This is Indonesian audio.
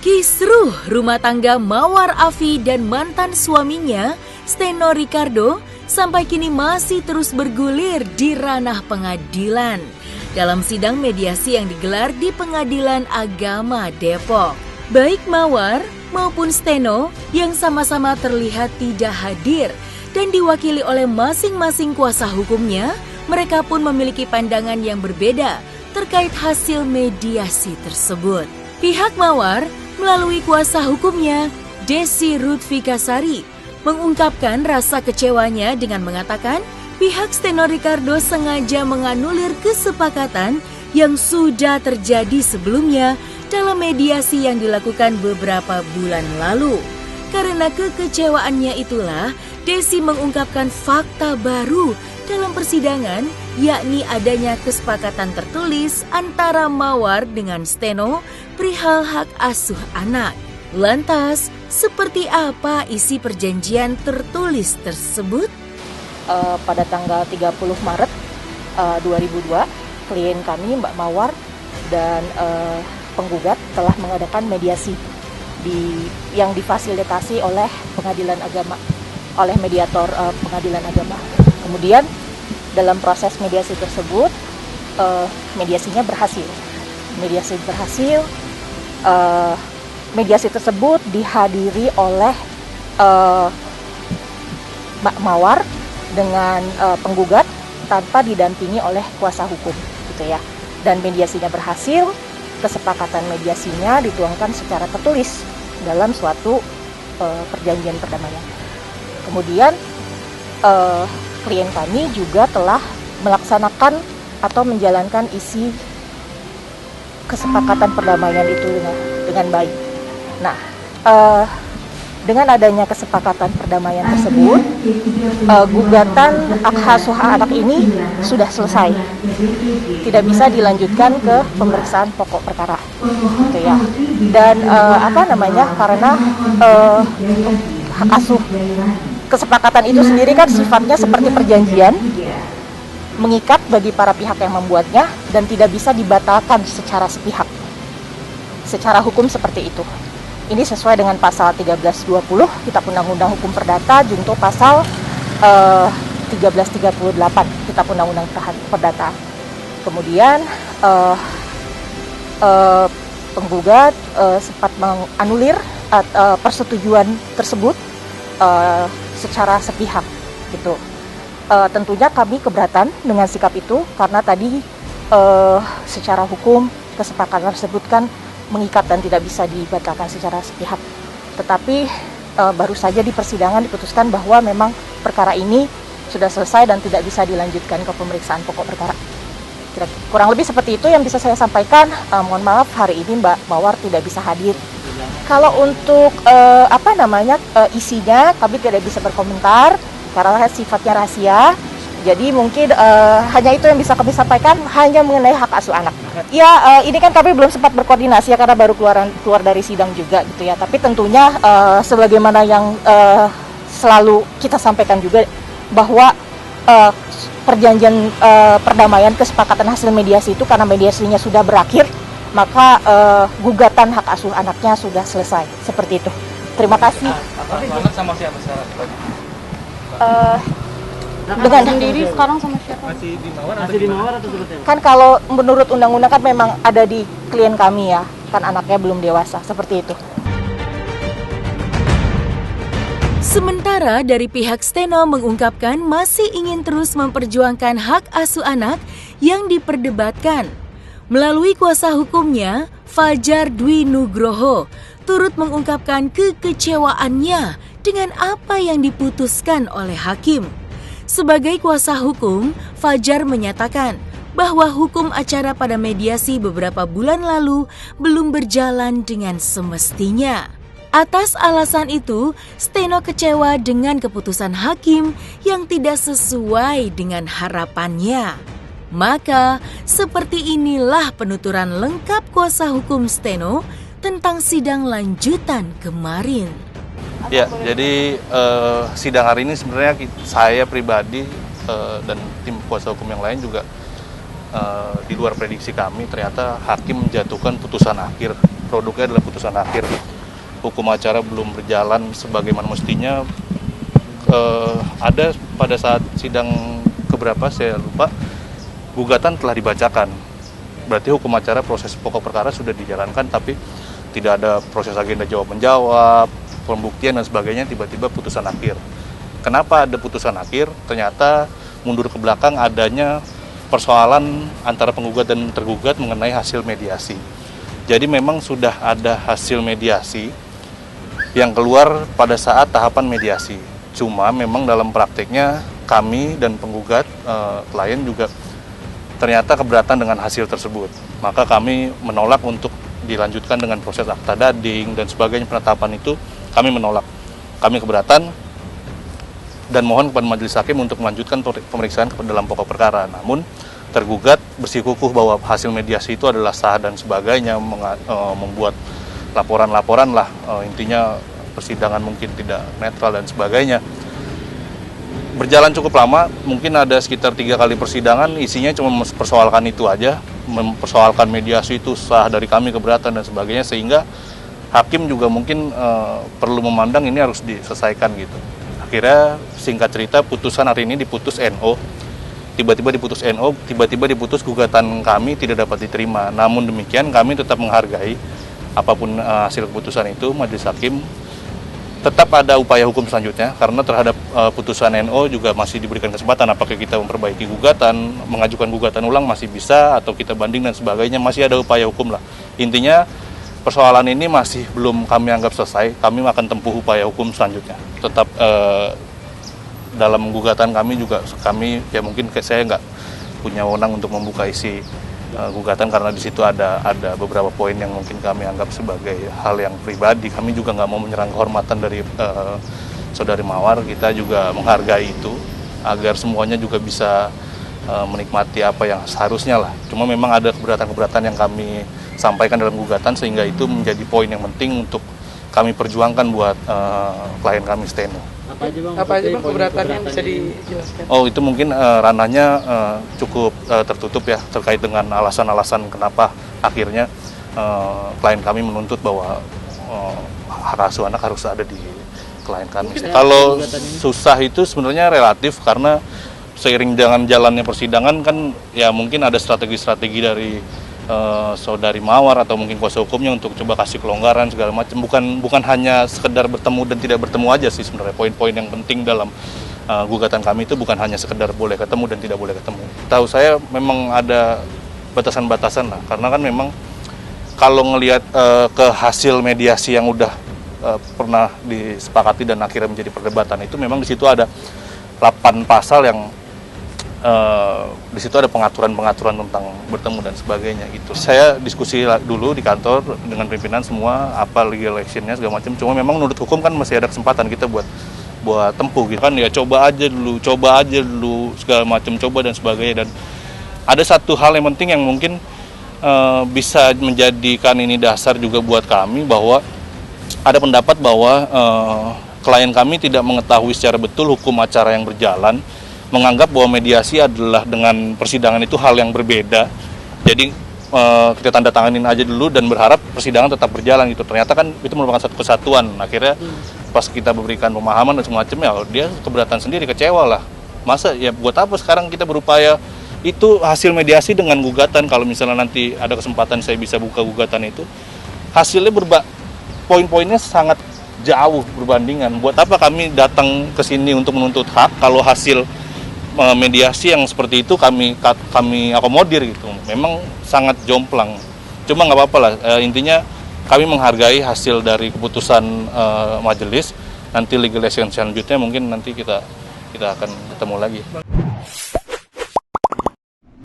Kisruh rumah tangga Mawar Afi dan mantan suaminya, Steno Ricardo, sampai kini masih terus bergulir di ranah pengadilan dalam sidang mediasi yang digelar di Pengadilan Agama Depok. Baik Mawar maupun Steno yang sama-sama terlihat tidak hadir dan diwakili oleh masing-masing kuasa hukumnya, mereka pun memiliki pandangan yang berbeda terkait hasil mediasi tersebut. Pihak Mawar melalui kuasa hukumnya, Desi Rutfikasari, mengungkapkan rasa kecewanya dengan mengatakan pihak Steno Ricardo sengaja menganulir kesepakatan yang sudah terjadi sebelumnya dalam mediasi yang dilakukan beberapa bulan lalu. Karena kekecewaannya itulah, Desi mengungkapkan fakta baru dalam persidangan, yakni adanya kesepakatan tertulis antara Mawar dengan Steno perihal hak asuh anak. Lantas, seperti apa isi perjanjian tertulis tersebut? Pada tanggal 30 Maret 2002, klien kami Mbak Mawar dan penggugat telah mengadakan mediasi yang difasilitasi oleh Pengadilan Agama, oleh mediator Pengadilan Agama. Kemudian dalam proses mediasi tersebut, mediasinya berhasil. Mediasi tersebut dihadiri oleh Mbak Mawar dengan penggugat tanpa didampingi oleh kuasa hukum, gitu ya. Dan mediasinya berhasil, kesepakatan mediasinya dituangkan secara tertulis dalam suatu perjanjian perdamaian. Kemudian klien kami juga telah melaksanakan atau menjalankan isi kesepakatan perdamaian itu dengan baik. Nah, dengan adanya kesepakatan perdamaian tersebut, gugatan hak asuh anak ini sudah selesai, tidak bisa dilanjutkan ke pemeriksaan pokok perkara, gitu ya. Dan karena hak asuh, kesepakatan itu sendiri kan sifatnya seperti perjanjian, mengikat bagi para pihak yang membuatnya dan tidak bisa dibatalkan secara sepihak. Secara hukum seperti itu. Ini sesuai dengan pasal 1320 Kitab Undang-Undang Hukum Perdata junto pasal 1338 Kitab Undang-Undang Perdata. Kemudian penggugat sempat menganulir persetujuan tersebut secara sepihak, gitu. Tentunya kami keberatan dengan sikap itu karena tadi secara hukum kesepakatan tersebut kan mengikat dan tidak bisa dibatalkan secara sepihak. Tetapi baru saja di persidangan diputuskan bahwa memang perkara ini sudah selesai dan tidak bisa dilanjutkan ke pemeriksaan pokok perkara. Kurang lebih seperti itu yang bisa saya sampaikan. Mohon maaf hari ini Mbak Mawar tidak bisa hadir. Kalau untuk isinya kami tidak bisa berkomentar karena sifatnya rahasia. Jadi mungkin hanya itu yang bisa kami sampaikan, hanya mengenai hak asuh anak. Ya, ini kan kami belum sempat berkoordinasi ya karena baru keluar dari sidang juga, gitu ya. Tapi tentunya sebagaimana yang selalu kita sampaikan juga bahwa perjanjian perdamaian kesepakatan hasil mediasi itu karena mediasinya sudah berakhir, maka gugatan hak asuh anaknya sudah selesai. Seperti itu. Terima kasih. Anak sama siapa sekarang? Dengan sendiri sekarang sama siapa? Masih di Mawar atau seperti apa? Kan kalau menurut undang-undang kan memang ada di klien kami ya, kan anaknya belum dewasa, seperti itu. Sementara dari pihak Steno mengungkapkan masih ingin terus memperjuangkan hak asuh anak yang diperdebatkan. Melalui kuasa hukumnya, Fajar Dwi Nugroho turut mengungkapkan kekecewaannya dengan apa yang diputuskan oleh hakim. Sebagai kuasa hukum, Fajar menyatakan bahwa hukum acara pada mediasi beberapa bulan lalu belum berjalan dengan semestinya. Atas alasan itu, Steno kecewa dengan keputusan hakim yang tidak sesuai dengan harapannya. Maka, seperti inilah penuturan lengkap kuasa hukum Steno tentang sidang lanjutan kemarin. Ya, jadi sidang hari ini sebenarnya saya pribadi dan tim kuasa hukum yang lain juga di luar prediksi kami. Ternyata hakim menjatuhkan putusan akhir, produknya adalah putusan akhir. Hukum acara belum berjalan sebagaimana mestinya. Ada pada saat sidang keberapa saya lupa, gugatan telah dibacakan. Berarti hukum acara proses pokok perkara sudah dijalankan, tapi tidak ada proses agenda jawab-menjawab, pembuktian dan sebagainya, tiba-tiba putusan akhir. Kenapa ada putusan akhir? Ternyata mundur ke belakang adanya persoalan antara penggugat dan tergugat mengenai hasil mediasi. Jadi memang sudah ada hasil mediasi yang keluar pada saat tahapan mediasi. Cuma memang dalam prakteknya kami dan penggugat, klien juga ternyata keberatan dengan hasil tersebut. Maka kami menolak untuk dilanjutkan dengan proses akta dading dan sebagainya, penetapan itu kami menolak. Kami keberatan dan mohon kepada majelis hakim untuk melanjutkan pemeriksaan dalam pokok perkara. Namun tergugat bersikukuh bahwa hasil mediasi itu adalah sah dan sebagainya, membuat laporan-laporan lah, intinya persidangan mungkin tidak netral dan sebagainya. Berjalan cukup lama, mungkin ada sekitar 3 kali persidangan, isinya cuma mempersoalkan itu aja, mempersoalkan mediasi itu sah dari kami, keberatan dan sebagainya, sehingga hakim juga mungkin perlu memandang ini harus diselesaikan gitu. Akhirnya singkat cerita putusan hari ini diputus NO, tiba-tiba diputus gugatan kami tidak dapat diterima. Namun demikian kami tetap menghargai apapun hasil keputusan itu, majelis hakim tetap ada upaya hukum selanjutnya, karena terhadap putusan NO juga masih diberikan kesempatan, apakah kita memperbaiki gugatan, mengajukan gugatan ulang masih bisa, atau kita banding dan sebagainya, masih ada upaya hukum lah. Intinya persoalan ini masih belum kami anggap selesai, kami akan tempuh upaya hukum selanjutnya. Tetap dalam gugatan kami juga, ya mungkin saya nggak punya wewenang untuk membuka isi gugatan, karena di situ ada beberapa poin yang mungkin kami anggap sebagai hal yang pribadi. Kami juga nggak mau menyerang kehormatan dari saudari Mawar. Kita juga menghargai itu agar semuanya juga bisa menikmati apa yang seharusnya lah. Cuma memang ada keberatan-keberatan yang kami sampaikan dalam gugatan, sehingga itu menjadi poin yang penting untuk kami perjuangkan buat klien kami Steno. Apa aja bang keberatan yang bisa dijelaskan? Oh, itu mungkin ranahnya cukup tertutup ya, terkait dengan alasan-alasan kenapa akhirnya klien kami menuntut bahwa hak asuh anak harus ada di klien kami. Kalau susah itu sebenarnya relatif, karena seiring dengan jalannya persidangan kan ya mungkin ada strategi-strategi dari saudari Mawar atau mungkin kuasa hukumnya untuk coba kasih kelonggaran segala macam. Bukan hanya sekedar bertemu dan tidak bertemu aja sih sebenarnya. Poin-poin yang penting dalam gugatan kami itu bukan hanya sekedar boleh ketemu dan tidak boleh ketemu. Tahu saya memang ada batasan-batasan lah, karena kan memang kalau ngelihat ke hasil mediasi yang udah pernah disepakati dan akhirnya menjadi perdebatan, itu memang di situ ada 8 pasal yang di situ ada pengaturan-pengaturan tentang bertemu dan sebagainya gitu. Saya diskusi dulu di kantor dengan pimpinan semua apa legal actionnya segala macam. Cuma memang menurut hukum kan masih ada kesempatan kita buat tempuh gitu kan, ya coba aja dulu segala macam, coba dan sebagainya. Dan ada satu hal yang penting yang mungkin bisa menjadikan ini dasar juga buat kami, bahwa ada pendapat bahwa klien kami tidak mengetahui secara betul hukum acara yang berjalan, menganggap bahwa mediasi adalah dengan persidangan itu hal yang berbeda. Jadi kita tanda tanganin aja dulu dan berharap persidangan tetap berjalan gitu. Ternyata kan itu merupakan satu kesatuan. Akhirnya pas kita berikan pemahaman dan semacamnya, dia keberatan sendiri, kecewa lah. Masa ya buat apa sekarang kita berupaya, itu hasil mediasi dengan gugatan. Kalau misalnya nanti ada kesempatan saya bisa buka gugatan itu, hasilnya poin-poinnya sangat jauh berbandingan. Buat apa kami datang ke sini untuk menuntut hak kalau hasil mediasi yang seperti itu kami akomodir gitu. Memang sangat jomplang. Cuma nggak apa-apa lah. Intinya kami menghargai hasil dari keputusan majelis. Nanti legal action selanjutnya mungkin nanti kita akan ketemu lagi.